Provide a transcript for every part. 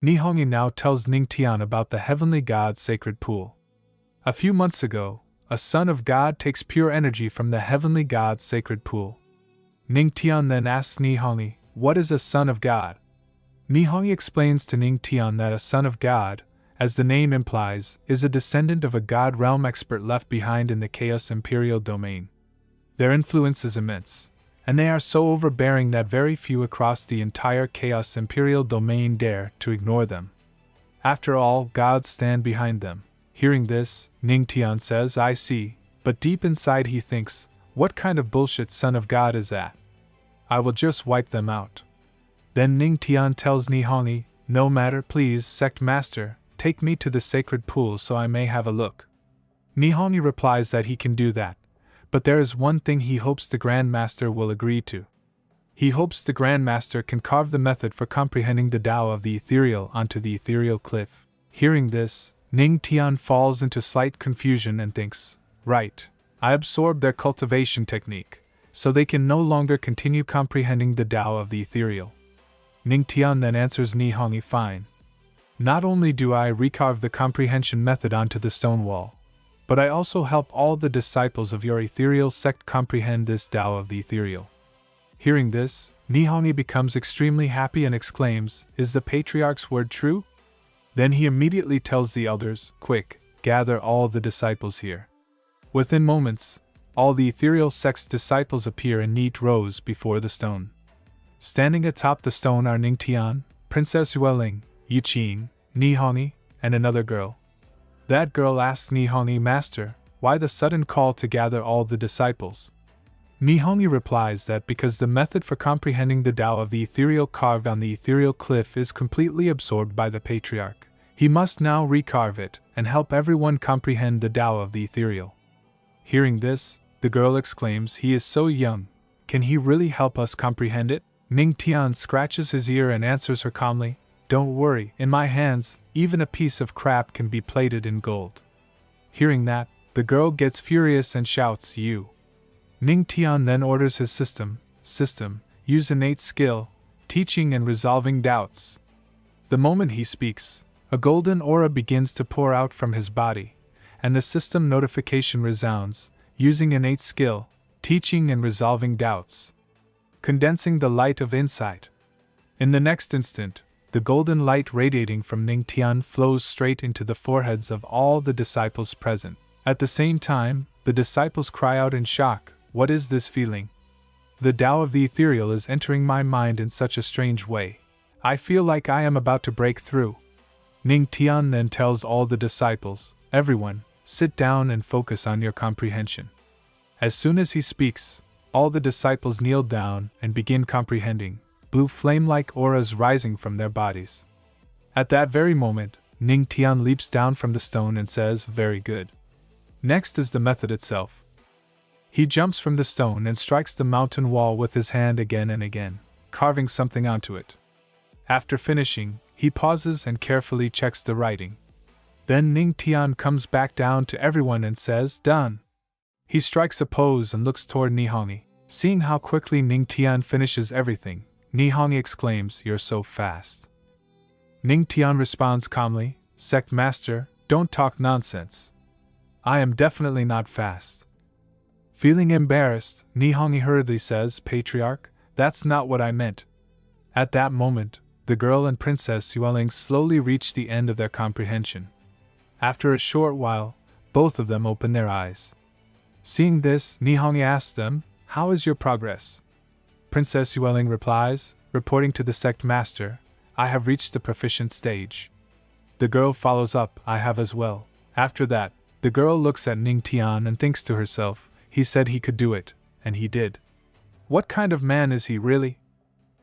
Nihongi now tells Ningtian about the heavenly god's sacred pool. A few months ago, a son of God takes pure energy from the heavenly god's sacred pool. Ningtian then asks Nihongi, what is a son of God? Nihongi explains to Ningtian that a son of God, as the name implies, is a descendant of a god realm expert left behind in the Chaos Imperial domain. Their influence is immense, and they are so overbearing that very few across the entire Chaos Imperial domain dare to ignore them. After all, gods stand behind them. Hearing this, Ningtian says, I see, but deep inside he thinks, what kind of bullshit son of God is that? I will just wipe them out. Then Ningtian tells Nihongi, no matter, please, sect master, take me to the sacred pool so I may have a look. Nihongi replies that he can do that, but there is one thing he hopes the Grand Master will agree to. He hopes the Grand Master can carve the method for comprehending the Tao of the ethereal onto the ethereal cliff. Hearing this, Ningtian falls into slight confusion and thinks, right, I absorbed their cultivation technique, so they can no longer continue comprehending the Tao of the ethereal. Ningtian then answers Nihongi, fine. Not only do I recarve the comprehension method onto the stone wall, but I also help all the disciples of your ethereal sect comprehend this Tao of the ethereal. Hearing this, Nihongi becomes extremely happy and exclaims, is the patriarch's word true? Then he immediately tells the elders, quick, gather all the disciples here. Within moments, all the ethereal sect's disciples appear in neat rows before the stone. Standing atop the stone are Ningtian, Princess Yueling, Yiqing, Nihongi, and another girl. That girl asks Nihongi, Master, why the sudden call to gather all the disciples? Nihongi replies that because the method for comprehending the Tao of the ethereal carved on the ethereal cliff is completely absorbed by the patriarch, he must now recarve it and help everyone comprehend the Tao of the ethereal. Hearing this, the girl exclaims, he is so young, can he really help us comprehend it? Ningtian scratches his ear and answers her calmly, don't worry, in my hands, even a piece of crap can be plated in gold. Hearing that, the girl gets furious and shouts, you. Ningtian then orders his system, use innate skill, teaching and resolving doubts. The moment he speaks, a golden aura begins to pour out from his body, and the system notification resounds, using innate skill, teaching and resolving doubts, condensing the light of insight. In the next instant, the golden light radiating from Ningtian flows straight into the foreheads of all the disciples present. At the same time, the disciples cry out in shock, what is this feeling? The Tao of the ethereal is entering my mind in such a strange way. I feel like I am about to break through. Ningtian then tells all the disciples, everyone, sit down and focus on your comprehension. As soon as he speaks, all the disciples kneel down and begin comprehending, blue flame-like auras rising from their bodies. At that very moment, Ningtian leaps down from the stone and says, very good. Next is the method itself. He jumps from the stone and strikes the mountain wall with his hand again and again, carving something onto it. After finishing, he pauses and carefully checks the writing. Then Ningtian comes back down to everyone and says, done. He strikes a pose and looks toward Nihongi. Seeing how quickly Ningtian finishes everything, Nihongi exclaims, you're so fast. Ningtian responds calmly, Sect Master, don't talk nonsense. I am definitely not fast. Feeling embarrassed, Nihongi hurriedly says, Patriarch, that's not what I meant. At that moment, the girl and Princess Yueling slowly reach the end of their comprehension. After a short while, both of them open their eyes. Seeing this, Nihongi asks them, how is your progress? Princess Yueling replies, reporting to the sect master, I have reached the proficient stage. The girl follows up, I have as well. After that, the girl looks at Ningtian and thinks to herself, he said he could do it, and he did. What kind of man is he really?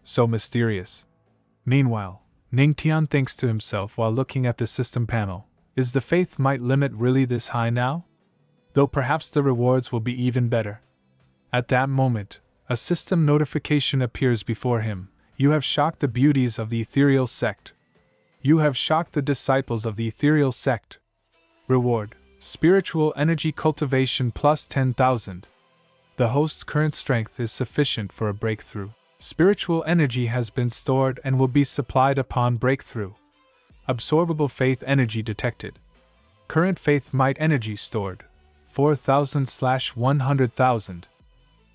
So mysterious. Meanwhile, Ningtian thinks to himself while looking at the system panel, is the faith might limit really this high now? Though perhaps the rewards will be even better. At that moment, a system notification appears before him, you have shocked the beauties of the ethereal sect. You have shocked the disciples of the ethereal sect. Reward. Spiritual energy cultivation plus 10,000. The host's current strength is sufficient for a breakthrough. Spiritual energy has been stored and will be supplied upon breakthrough. Absorbable faith energy detected. Current faith might energy stored 4,000/100,000.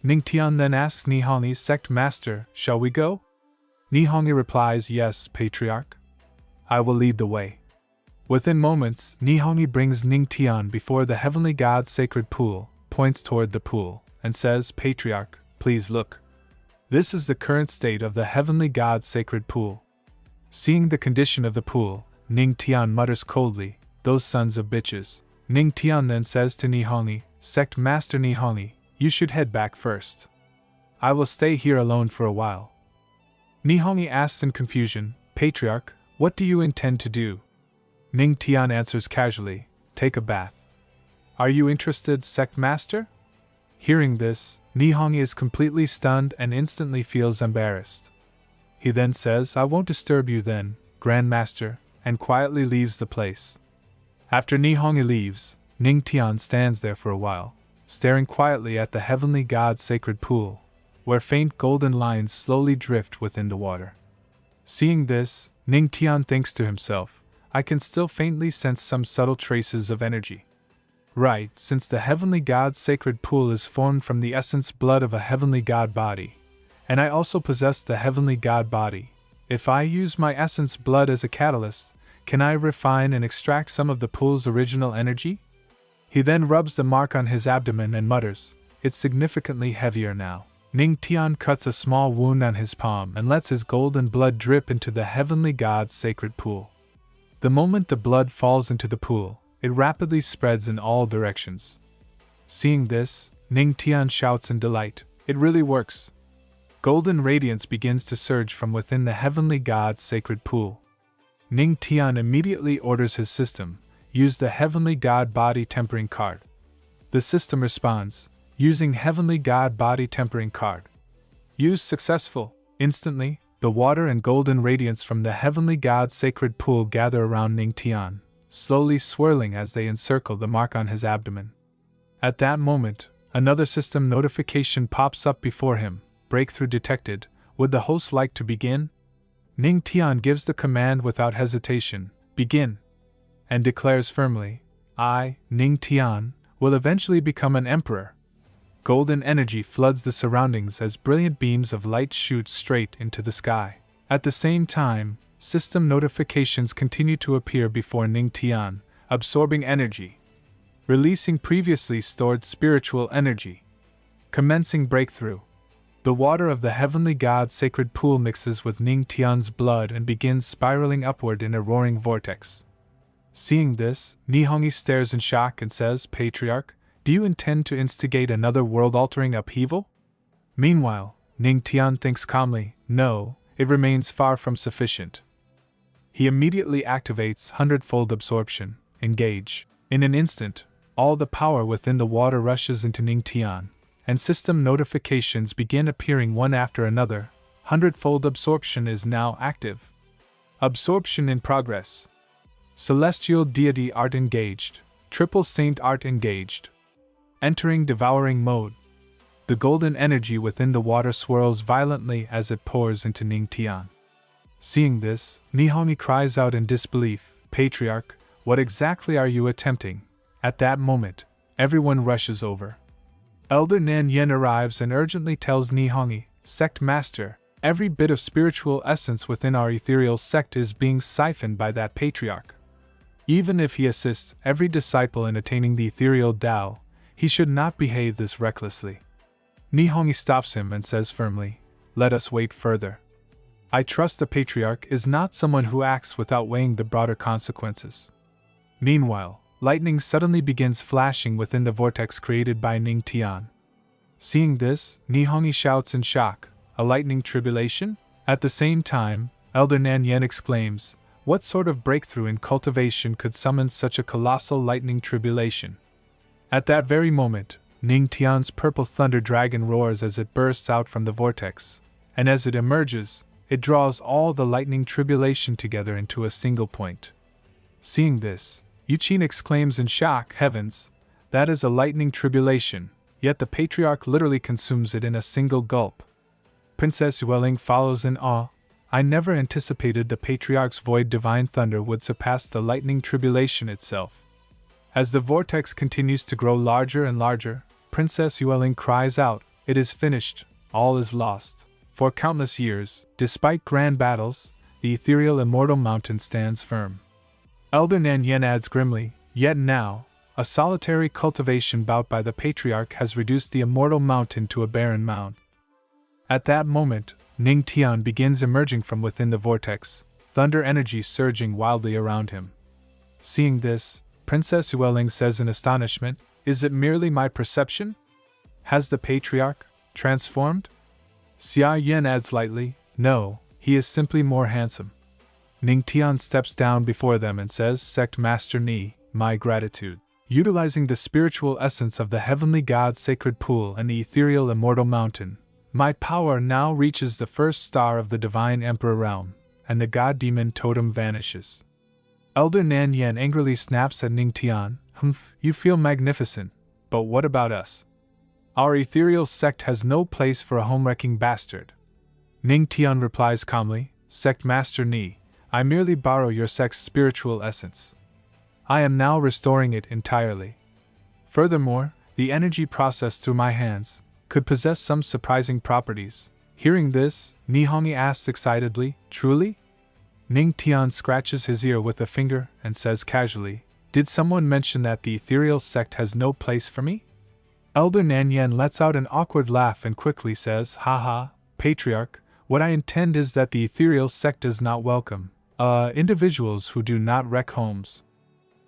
Ningtian then asks Nihongi's sect master, "Shall we go?" Nihongi replies, "Yes, Patriarch. I will lead the way." Within moments, Nihongi brings Ningtian before the heavenly god's sacred pool, points toward the pool, and says, "Patriarch, please look. This is the current state of the heavenly god's sacred pool." Seeing the condition of the pool, Ningtian mutters coldly, "Those sons of bitches." Ningtian then says to Nihongi, "Sect Master Nihongi, you should head back first. I will stay here alone for a while." Nihongi asks in confusion, "Patriarch, what do you intend to do?" Ningtian answers casually, "Take a bath." "Are you interested, Sect Master?" Hearing this, Nihongi is completely stunned and instantly feels embarrassed. He then says, "I won't disturb you then, Grand Master," and quietly leaves the place. After Nihongi leaves, Ningtian stands there for a while, staring quietly at the heavenly god's sacred pool, where faint golden lines slowly drift within the water. Seeing this, Ningtian thinks to himself, "I can still faintly sense some subtle traces of energy. Right, since the heavenly god's sacred pool is formed from the essence blood of a heavenly god body, and I also possess the heavenly god body. If I use my essence blood as a catalyst, can I refine and extract some of the pool's original energy?" He then rubs the mark on his abdomen and mutters, "It's significantly heavier now." Ningtian cuts a small wound on his palm and lets his golden blood drip into the heavenly god's sacred pool. The moment the blood falls into the pool, it rapidly spreads in all directions. Seeing this, Ningtian shouts in delight, "It really works!" Golden radiance begins to surge from within the heavenly god's sacred pool. Ningtian immediately orders his system, "Use the heavenly god body tempering card." The system responds, "Using heavenly god body tempering card. Use successful." Instantly, the water and golden radiance from the heavenly god's sacred pool gather around Ningtian, slowly swirling as they encircle the mark on his abdomen. At that moment, another system notification pops up before him, "Breakthrough detected, would the host like to begin?" Ningtian gives the command without hesitation, "Begin," and declares firmly, "I, Ningtian, will eventually become an emperor." Golden energy floods the surroundings as brilliant beams of light shoot straight into the sky. At the same time, system notifications continue to appear before Ningtian, absorbing energy, releasing previously stored spiritual energy. Commencing breakthrough. The water of the heavenly god's sacred pool mixes with Ningtian's blood and begins spiraling upward in a roaring vortex. Seeing this, Nihongi stares in shock and says, "Patriarch, do you intend to instigate another world-altering upheaval?" Meanwhile, Ningtian thinks calmly, "No, it remains far from sufficient." He immediately activates hundredfold absorption, engage. In an instant, all the power within the water rushes into Ningtian, and system notifications begin appearing one after another. Hundredfold absorption is now active. Absorption in progress. Celestial deity art engaged. Triple saint art engaged. Entering devouring mode. The golden energy within the water swirls violently as it pours into Ningtian. Seeing this, Nihongi cries out in disbelief, "Patriarch, what exactly are you attempting?" At that moment, everyone rushes over. Elder Nan Yen arrives and urgently tells Nihongi, "Sect Master, every bit of spiritual essence within our ethereal sect is being siphoned by that patriarch. Even if he assists every disciple in attaining the Ethereal Dao, he should not behave this recklessly." Nihongi stops him and says firmly, "Let us wait further. I trust the patriarch is not someone who acts without weighing the broader consequences." Meanwhile, lightning suddenly begins flashing within the vortex created by Ningtian. Seeing this, Nihongi shouts in shock, "A lightning tribulation?" At the same time, Elder Nan Yen exclaims, "What sort of breakthrough in cultivation could summon such a colossal lightning tribulation?" At that very moment, Ningtian's purple thunder dragon roars as it bursts out from the vortex, and as it emerges, it draws all the lightning tribulation together into a single point. Seeing this, Yuchin exclaims in shock, "Heavens, that is a lightning tribulation," yet the patriarch literally consumes it in a single gulp. Princess Yueling follows in awe, I never anticipated the Patriarch's void divine thunder would surpass the lightning tribulation itself. As the vortex continues to grow larger and larger, Princess Yueling cries out, "It is finished, all is lost." For countless years, despite grand battles, the ethereal immortal mountain stands firm. Elder Nan Yen adds grimly, "Yet now, a solitary cultivation bout by the Patriarch has reduced the immortal mountain to a barren mound." At that moment, Ning Tian begins emerging from within the vortex, thunder energy surging wildly around him. Seeing this, Princess Yueling says in astonishment, "Is it merely my perception? Has the Patriarch transformed?" Xia Yen adds lightly, "No, he is simply more handsome." Ning Tian steps down before them and says, "Sect Master Ni, my gratitude. Utilizing the spiritual essence of the heavenly God's sacred pool and the ethereal immortal mountain, my power now reaches the first star of the divine emperor realm, and the god-demon totem vanishes." Elder Nan Yen angrily snaps at Ning Tian, "Humph, you feel magnificent, but what about us? Our ethereal sect has no place for a home-wrecking bastard." Ning Tian replies calmly, "Sect Master Ni, I merely borrow your sect's spiritual essence. I am now restoring it entirely. Furthermore, the energy processed through my hands could possess some surprising properties." Hearing this, Nihongi asks excitedly, "Truly?" Ning Tian scratches his ear with a finger and says casually, "Did someone mention that the ethereal sect has no place for me?" Elder Nan Yen lets out an awkward laugh and quickly says, "Haha, Patriarch, what I intend is that the ethereal sect does not welcome individuals who do not wreck homes.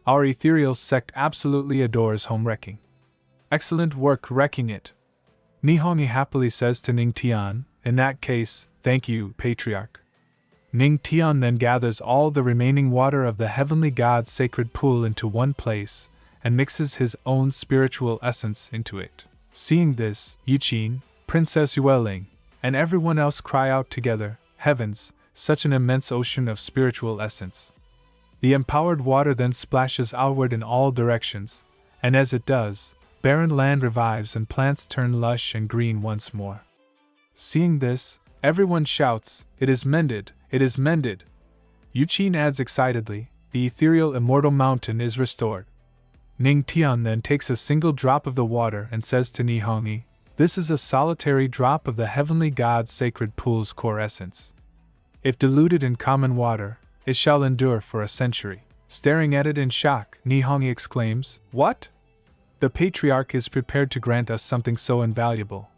Our ethereal sect absolutely adores home wrecking. Excellent work wrecking it." Nihongi happily says to Ning Tian, "In that case, thank you, Patriarch." Ning Tian then gathers all the remaining water of the heavenly God's sacred pool into one place and mixes his own spiritual essence into it. Seeing this, Yuqin, Princess Yueling, and everyone else cry out together, "Heavens, such an immense ocean of spiritual essence." The empowered water then splashes outward in all directions, and as it does, barren land revives and plants turn lush and green once more. Seeing this, everyone shouts, "It is mended, it is mended!" Yuqin adds excitedly, "The ethereal immortal mountain is restored." Ning Tian then takes a single drop of the water and says to Nihongi, "This is a solitary drop of the heavenly God's sacred pool's core essence. If diluted in common water, it shall endure for a century." Staring at it in shock, Nihongi exclaims, "What? The Patriarch is prepared to grant us something so invaluable."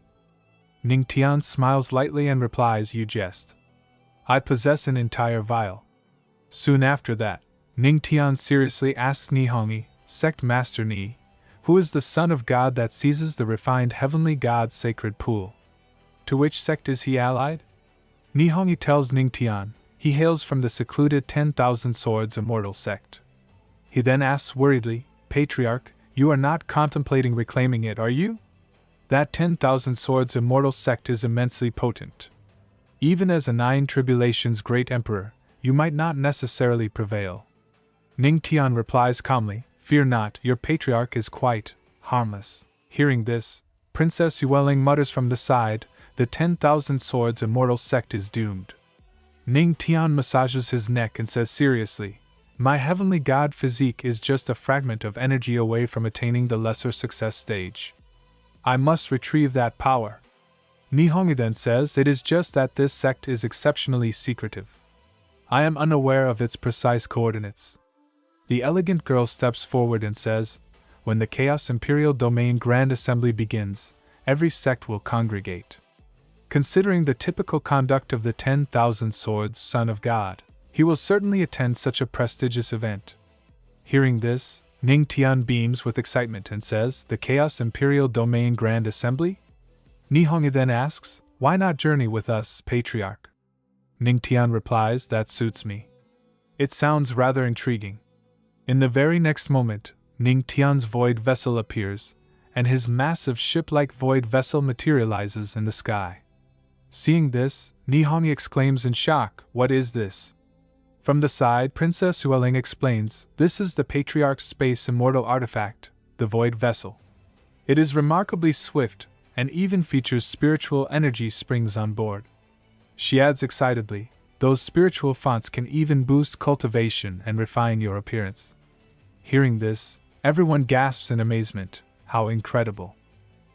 Ning Tian smiles lightly and replies, "You jest. I possess an entire vial." Soon after that, Ning Tian seriously asks Nihongi, "Sect Master Ni, who is the Son of God that seizes the refined heavenly God's sacred pool? To which sect is he allied?" Nihongi tells Ning Tian, he hails from the secluded 10,000 Swords Immortal sect. He then asks worriedly, "Patriarch, you are not contemplating reclaiming it, are you? That 10,000 Swords Immortal sect is immensely potent. Even as a 9 tribulations great emperor, you might not necessarily prevail." Ning Tian replies calmly, "Fear not, your Patriarch is quite harmless." Hearing this, Princess Yueling mutters from the side, "The 10,000 Swords Immortal sect is doomed." Ning Tian massages his neck and says seriously, "My heavenly god physique is just a fragment of energy away from attaining the lesser success stage. I must retrieve that power." Nihongi then says, "It is just that this sect is exceptionally secretive. I am unaware of its precise coordinates." The elegant girl steps forward and says, "When the Chaos Imperial Domain Grand Assembly begins, every sect will congregate. Considering the typical conduct of the 10,000 Swords Son of God, he will certainly attend such a prestigious event." Hearing this, Ning Tian beams with excitement and says, "The Chaos Imperial Domain Grand Assembly?" Nihongi then asks, "Why not journey with us, Patriarch?" Ning Tian replies, "That suits me. It sounds rather intriguing." In the very next moment, Ning Tian's void vessel appears, and his massive ship-like void vessel materializes in the sky. Seeing this, Nihongi exclaims in shock, "What is this?" From the side, Princess Yueling explains, "This is the Patriarch's space immortal artifact, the void vessel. It is remarkably swift, and even features spiritual energy springs on board." She adds excitedly, Those spiritual fonts can even boost cultivation and refine your appearance. Hearing this, everyone gasps in amazement. How incredible!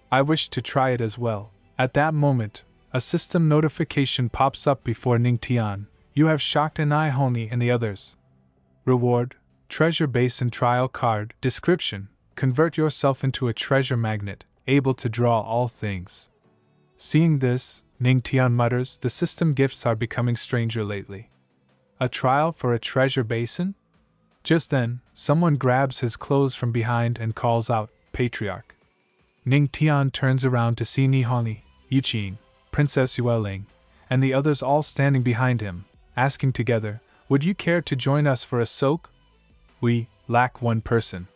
I wish to try it as well. At that moment, a system notification pops up before Ningtian. You have shocked Honi and the others. Reward: Treasure Basin Trial Card. Description: Convert yourself into a treasure magnet, able to draw all things. Seeing this, Ningtian mutters, the system gifts are becoming stranger lately. A trial for a treasure basin? Just then, someone grabs his clothes from behind and calls out, Patriarch. Ningtian turns around to see Nihoni, Yuqing, Princess Yueling, and the others all standing behind him, asking together, would you care to join us for a soak? We lack one person.